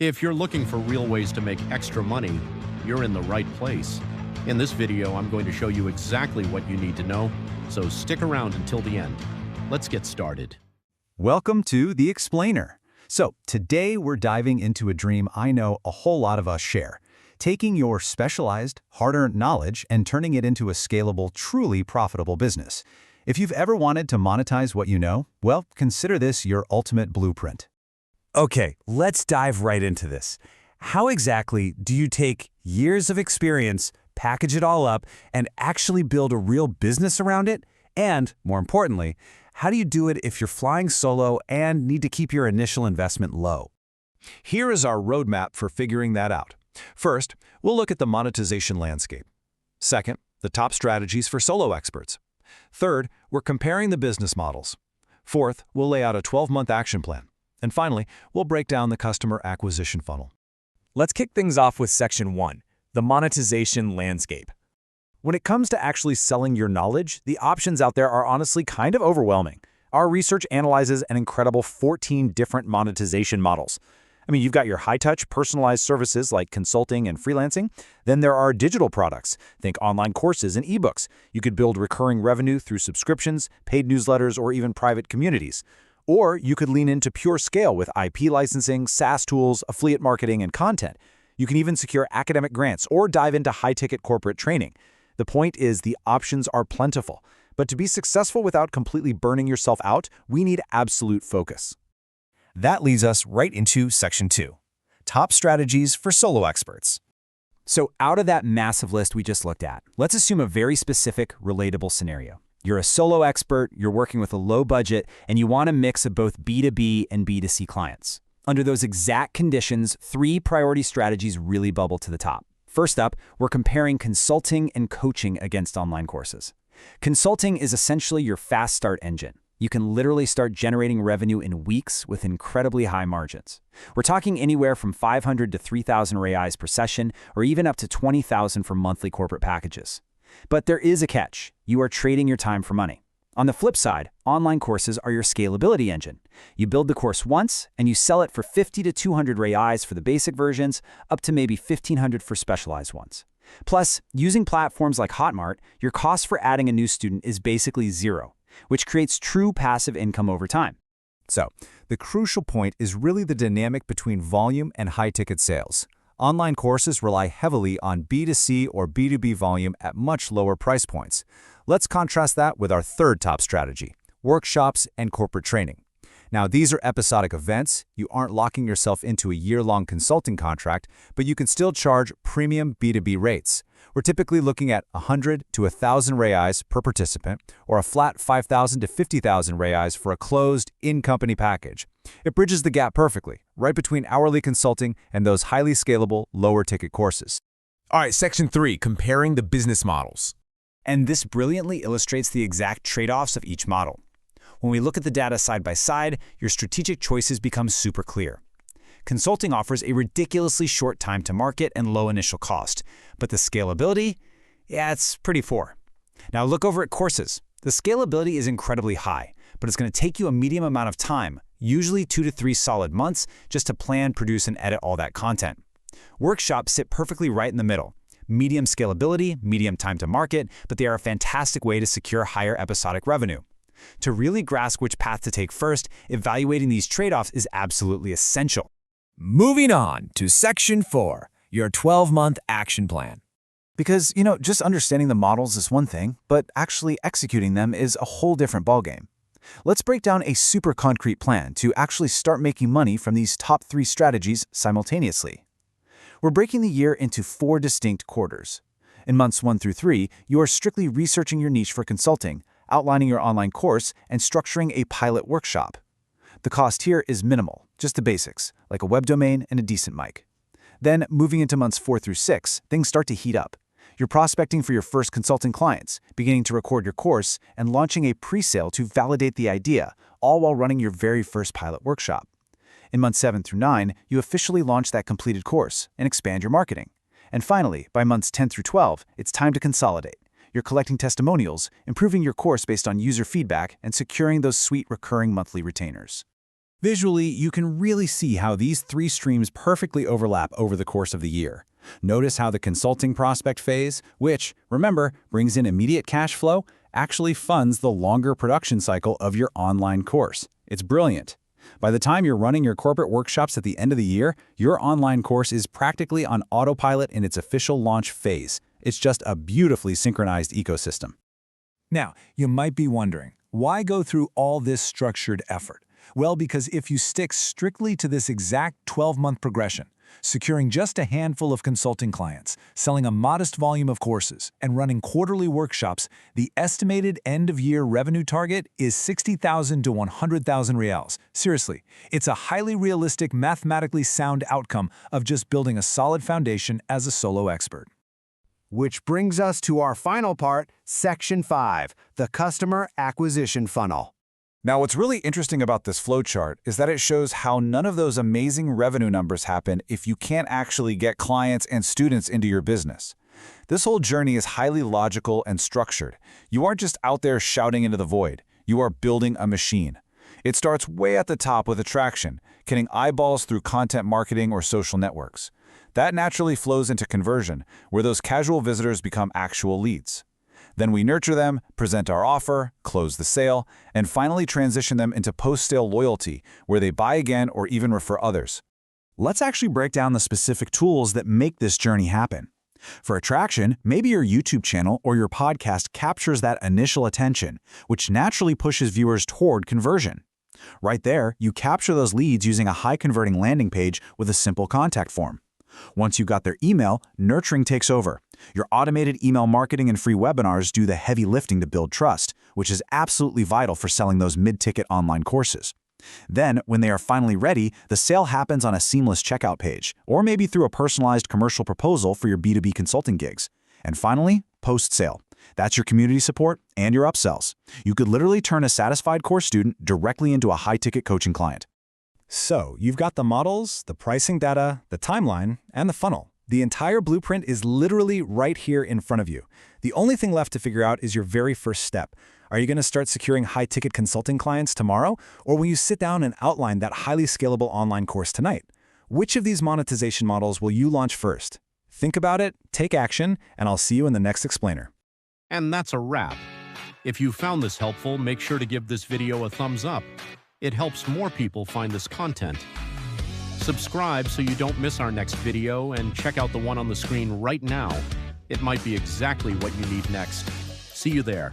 If you're looking for real ways to make extra money, you're in the right place. In this video, I'm going to show you exactly what you need to know, so stick around until the end. Let's get started. Welcome to The Explainer. So today we're diving into a dream I know a whole lot of us share, taking your specialized, hard-earned knowledge and turning it into a scalable, truly profitable business. If you've ever wanted to monetize what you know, well, consider this your ultimate blueprint. Okay, let's dive right into this. How exactly do you take years of experience, package it all up, and actually build a real business around it? And, more importantly, how do you do it if you're flying solo and need to keep your initial investment low? Here is our roadmap for figuring that out. First, we'll look at the monetization landscape. Second, the top strategies for solo experts. Third, we're comparing the business models. Fourth, we'll lay out a 12-month action plan. And finally, we'll break down the customer acquisition funnel. Let's kick things off with Section 1, the monetization landscape. When it comes to actually selling your knowledge, the options out there are honestly kind of overwhelming. Our research analyzes an incredible 14 different monetization models. I mean, you've got your high-touch, personalized services like consulting and freelancing. Then there are digital products. Think online courses and ebooks. You could build recurring revenue through subscriptions, paid newsletters, or even private communities. Or you could lean into pure scale with IP licensing, SaaS tools, affiliate marketing, and content. You can even secure academic grants or dive into high-ticket corporate training. The point is the options are plentiful. But to be successful without completely burning yourself out, we need absolute focus. That leads us right into Section 2, top strategies for solo experts. So out of that massive list we just looked at, let's assume a very specific, relatable scenario. You're a solo expert, you're working with a low budget, and you want a mix of both B2B and B2C clients. Under those exact conditions, 3 priority strategies really bubble to the top. First up, we're comparing consulting and coaching against online courses. Consulting is essentially your fast start engine. You can literally start generating revenue in weeks with incredibly high margins. We're talking anywhere from 500 to 3,000 reais per session, or even up to 20,000 for monthly corporate packages. But there is a catch. You are trading your time for money. On the flip side, online courses are your scalability engine. You build the course once, and you sell it for 50 to 200 reais for the basic versions, up to maybe 1,500 for specialized ones. Plus, using platforms like Hotmart, your cost for adding a new student is basically zero, which creates true passive income over time. So, the crucial point is really the dynamic between volume and high-ticket sales. Online courses rely heavily on B2C or B2B volume at much lower price points. Let's contrast that with our third top strategy, workshops and corporate training. Now, these are episodic events. You aren't locking yourself into a year-long consulting contract, but you can still charge premium B2B rates. We're typically looking at 100 to 1,000 reais per participant, or a flat 5,000 to 50,000 reais for a closed, in-company package. It bridges the gap perfectly, right between hourly consulting and those highly scalable, lower-ticket courses. All right, Section 3, comparing the business models. And this brilliantly illustrates the exact trade-offs of each model. When we look at the data side by side, your strategic choices become super clear. Consulting offers a ridiculously short time to market and low initial cost, but the scalability, yeah, it's pretty poor. Now look over at courses. The scalability is incredibly high, but it's going to take you a medium amount of time, usually 2 to 3 solid months, just to plan, produce, and edit all that content. Workshops sit perfectly right in the middle. Medium scalability, medium time to market, but they are a fantastic way to secure higher episodic revenue. To really grasp which path to take first, evaluating these trade-offs is absolutely essential. Moving on to Section 4, your 12-month action plan. Because, just understanding the models is one thing, but actually executing them is a whole different ballgame. Let's break down a super concrete plan to actually start making money from these top 3 strategies simultaneously. We're breaking the year into 4 distinct quarters. In months 1 through 3, you are strictly researching your niche for consulting, outlining your online course, and structuring a pilot workshop. The cost here is minimal, just the basics, like a web domain and a decent mic. Then, moving into months 4 through 6, things start to heat up. You're prospecting for your first consulting clients, beginning to record your course, and launching a pre-sale to validate the idea, all while running your very first pilot workshop. In months 7 through 9, you officially launch that completed course and expand your marketing. And finally, by months 10 through 12, it's time to consolidate. You're collecting testimonials, improving your course based on user feedback, and securing those sweet recurring monthly retainers. Visually, you can really see how these three streams perfectly overlap over the course of the year. Notice how the consulting prospect phase, which, remember, brings in immediate cash flow, actually funds the longer production cycle of your online course. It's brilliant. By the time you're running your corporate workshops at the end of the year, your online course is practically on autopilot in its official launch phase. It's just a beautifully synchronized ecosystem. Now, you might be wondering, why go through all this structured effort? Well, because if you stick strictly to this exact 12-month progression, securing just a handful of consulting clients, selling a modest volume of courses, and running quarterly workshops, the estimated end-of-year revenue target is 60,000 to 100,000 reals. Seriously, it's a highly realistic, mathematically sound outcome of just building a solid foundation as a solo expert. Which brings us to our final part, Section 5, the Customer Acquisition Funnel. Now, what's really interesting about this flowchart is that it shows how none of those amazing revenue numbers happen if you can't actually get clients and students into your business. This whole journey is highly logical and structured. You aren't just out there shouting into the void. You are building a machine. It starts way at the top with attraction, getting eyeballs through content marketing or social networks. That naturally flows into conversion, where those casual visitors become actual leads. Then we nurture them, present our offer, close the sale, and finally transition them into post-sale loyalty, where they buy again or even refer others. Let's actually break down the specific tools that make this journey happen. For attraction, maybe your YouTube channel or your podcast captures that initial attention, which naturally pushes viewers toward conversion. Right there, you capture those leads using a high-converting landing page with a simple contact form. Once you got their email, nurturing takes over. Your automated email marketing and free webinars do the heavy lifting to build trust, which is absolutely vital for selling those mid-ticket online courses. Then, when they are finally ready, the sale happens on a seamless checkout page, or maybe through a personalized commercial proposal for your B2B consulting gigs. And finally, post-sale. That's your community support and your upsells. You could literally turn a satisfied course student directly into a high-ticket coaching client. So, you've got the models, the pricing data, the timeline, and the funnel. The entire blueprint is literally right here in front of you. The only thing left to figure out is your very first step. Are you going to start securing high-ticket consulting clients tomorrow, or will you sit down and outline that highly scalable online course tonight? Which of these monetization models will you launch first? Think about it, take action, and I'll see you in the next explainer. And that's a wrap. If you found this helpful, make sure to give this video a thumbs up. It helps more people find this content. Subscribe so you don't miss our next video, and check out the one on the screen right now. It might be exactly what you need next. See you there.